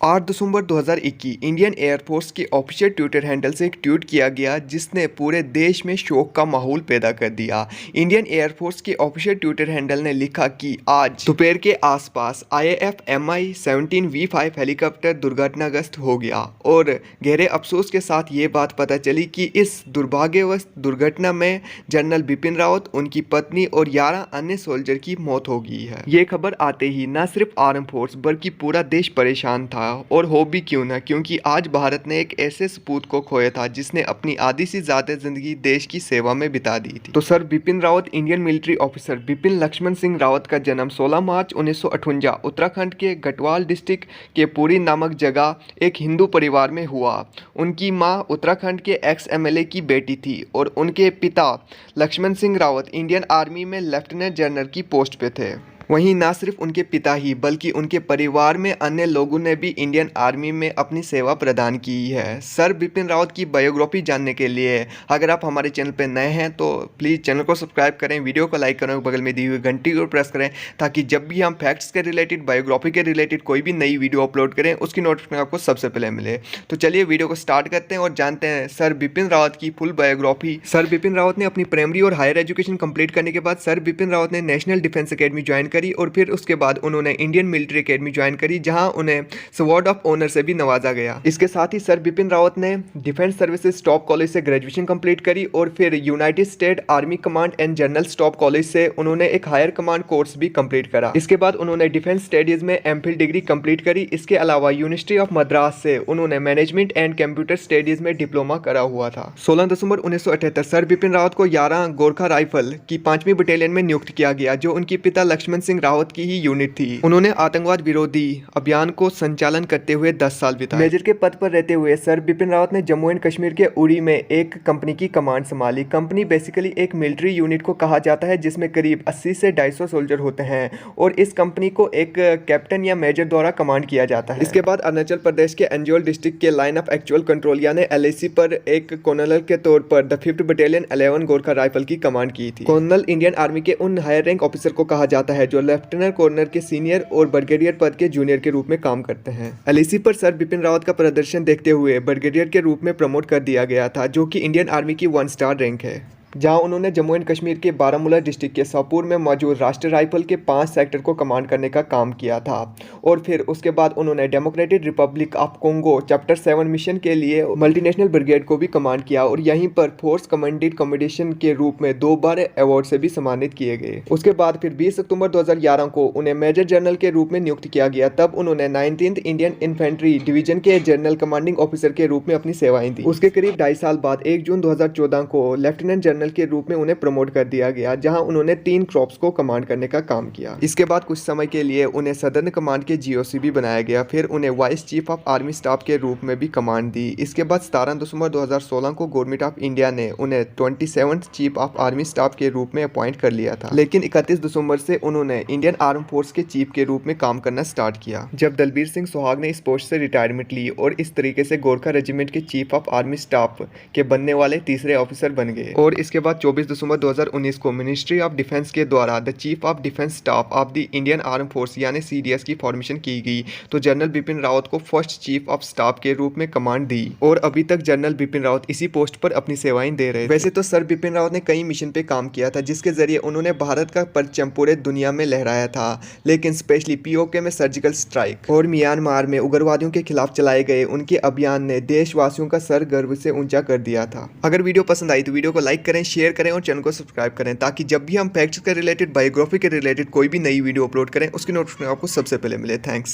8 दिसंबर 2021 Indian air force के official Twitter handle से एक ट्वीट किया गया जिसने पूरे देश में शोक का माहौल पैदा कर दिया। इंडियन एयरफोर्स के ऑफिशियल ट्विटर हैंडल ने लिखा कि आज दोपहर के आसपास IAF Mi-17V5 हेलीकॉप्टर दुर्घटनाग्रस्त हो गया और गहरे अफसोस के साथ ये बात पता चली कि इस दुर्भाग्यवश दुर्घटना में जनरल बिपिन रावत, उनकी पत्नी और 11 अन्य सोल्जर की मौत हो गई है। ये खबर आते ही न सिर्फ आर्म फोर्स बल्कि पूरा देश परेशान था, और हो भी क्यों ना, क्योंकि आज भारत ने एक ऐसे सपूत को खोया था जिसने अपनी आधी से ज्यादा जिंदगी देश की सेवा में बिता दी थी। तो sir Bipin Rawat, Indian military officer Bipin Lakshman Singh Rawat का जन्म 16 मार्च 1958 उत्तराखंड के गढ़वाल डिस्ट्रिक्ट के पुरी नामक जगह एक हिंदू परिवार में हुआ। उनकी मां उत्तराखंड के एक्स MLA की बेटी थी और उनके पिता लक्ष्मण सिंह रावत इंडियन आर्मी में लेफ्टिनेंट जनरल की पोस्ट पे थे। वहीं ना सिर्फ उनके पिता ही बल्कि उनके परिवार में अन्य लोगों ने भी इंडियन आर्मी में अपनी सेवा प्रदान की है। सर बिपिन रावत की बायोग्राफी जानने के लिए अगर आप हमारे चैनल पर नए हैं तो प्लीज़ चैनल को सब्सक्राइब करें, वीडियो को लाइक करें, बगल में दी हुई घंटी को प्रेस करें ताकि जब भी हम फैक्ट्स के रिलेटेड, बायोग्राफी के रिलेटेड कोई भी नई वीडियो अपलोड करें उसकी नोटिफिकेशन आपको सबसे पहले मिले। तो चलिए वीडियो को स्टार्ट करते हैं और जानते हैं सर बिपिन रावत की full biography. Sir Bipin Rawat ने अपनी प्राइमरी और हायर एजुकेशन कंप्लीट करने के बाद सर बिपिन रावत ने नेशनल डिफेंस अकेडमी ज्वाइन करी और फिर उसके बाद उन्होंने इंडियन मिलिट्री एकेडमी ज्वाइन करी जहां उन्हें स्वॉर्ड ऑफ ऑनर से भी नवाजा गया। इसके साथ ही सर बिपिन रावत ने डिफेंस सर्विसेज स्टाफ कॉलेज से ग्रेजुएशन कंप्लीट करी और फिर United state army command and general staff college से उन्होंने एक हायर कमांड कोर्स भी कंप्लीट करा। इसके बाद उन्होंने डिफेंस स्टडीज में MPhil डिग्री कंप्लीट करी। इसके अलावा यूनिवर्सिटी ऑफ मद्रास से उन्होंने मैनेजमेंट एंड कंप्यूटर स्टडीज में डिप्लोमा करा हुआ था। 16 दिसंबर 1978 सर बिपिन रावत को 11 गोरखा राइफल की 5वीं बटालियन में नियुक्त किया गया जो उनके पिता लक्ष्मण सिंह रावत की ही यूनिट थी। उन्होंने आतंकवाद विरोधी अभियान को संचालन करते हुए 10 साल बिताए। मेजर के पद पर रहते हुए सर बिपिन रावत ने जम्मू एंड कश्मीर के उड़ी में एक कंपनी की कमांड संभाली। कंपनी बेसिकली एक मिलिट्री यूनिट को कहा जाता है जिसमें करीब 80 से 250 सोल्जर होते हैं और इस कंपनी को एक कैप्टन या मेजर द्वारा कमांड किया जाता है। इसके बाद अरुणाचल प्रदेश के अंजोल डिस्ट्रिक्ट के लाइन ऑफ एक्चुअल कंट्रोल यानी LAC पर एक कर्नल के तौर पर the 5th battalion 11 Gorkha rifle की कमांड की थी। कर्नल इंडियन आर्मी के उन हायर रैंक ऑफिसर को कहा जाता है जो लेफ्टिनेंट कर्नल के सीनियर और ब्रिगेडियर पद के जूनियर के रूप में काम करते हैं। LAC पर सर बिपिन रावत का प्रदर्शन देखते हुए ब्रिगेडियर के रूप में प्रमोट कर दिया गया था जो कि इंडियन आर्मी की 1 स्टार रैंक है, जहां उन्होंने जम्मू एंड कश्मीर के बारामूला डिस्ट्रिक्ट के सोपोर में मौजूद राष्ट्रीय राइफल के 5 सेक्टर को कमांड करने का काम किया था। और फिर उसके बाद उन्होंने democratic Republic of Congo chapter 7 mission के लिए मल्टीनेशनल ब्रिगेड को भी कमांड किया और यहीं पर फोर्स कमांडेड कॉम्बिनेशन के रूप में 2 बार अवार्ड से भी सम्मानित किए गए। उसके बाद फिर 20 अक्टूबर 2011 को उन्हें मेजर जनरल के रूप में नियुक्त किया गया। तब उन्होंने 19th इंडियन इन्फेंट्री डिवीजन के जनरल कमांडिंग ऑफिसर के रूप में अपनी सेवाएं दी। उसके करीब 2.5 साल बाद 1 जून 2014 को लेफ्टिनेंट जनरल के रूप में उन्हें प्रमोट कर दिया गया जहां उन्होंने 3 क्रॉप्स को कमांड करने का काम किया। इसके बाद कुछ समय के लिए उन्हें सदर्न कमांड के GOC भी बनाया गया। फिर उन्हें vice chief of army staff के रूप में भी कमांड दी। इसके बाद 17 दिसंबर 2016 को गवर्नमेंट ऑफ इंडिया ने उन्हें 27th chief of army staff के रूप में अपॉइंट कर लिया था, लेकिन 31 दिसंबर से उन्होंने इंडियन आर्म फोर्स के चीफ के रूप में काम करना स्टार्ट किया जब दलबीर सिंह सुहाग ने इस पोस्ट से रिटायरमेंट ली और इस तरीके से गोरखा रेजिमेंट के चीफ ऑफ आर्मी स्टाफ के बनने वाले तीसरे ऑफिसर बन गए। और इसके बाद 24 दिसंबर 2019 को मिनिस्ट्री ऑफ डिफेंस के द्वारा the chief of defence staff of the Indian arm force यानी CDS की फॉर्मेशन की गई तो जनरल बिपिन रावत को फर्स्ट चीफ ऑफ स्टाफ के रूप में कमांड दी और अभी तक जनरल बिपिन रावत इसी पोस्ट पर अपनी सेवाएं दे रहे। वैसे तो सर बिपिन रावत ने कई मिशन पे काम किया था जिसके जरिए उन्होंने भारत का परचम पूरे दुनिया में लहराया था, लेकिन स्पेशली POK में सर्जिकल स्ट्राइक और म्यांमार में उग्रवादियों के खिलाफ चलाए गए उनके अभियान ने देशवासियों का सर गर्व से ऊंचा कर दिया था। अगर वीडियो पसंद आई तो वीडियो को लाइक करें, शेयर करें और चैनल को सब्सक्राइब करें ताकि जब भी हम फैक्ट्स के रिलेटेड, बायोग्राफी के रिलेटेड कोई भी नई वीडियो अपलोड करें उसकी नोटिफिकेशन आपको सबसे पहले मिले। थैंक्स।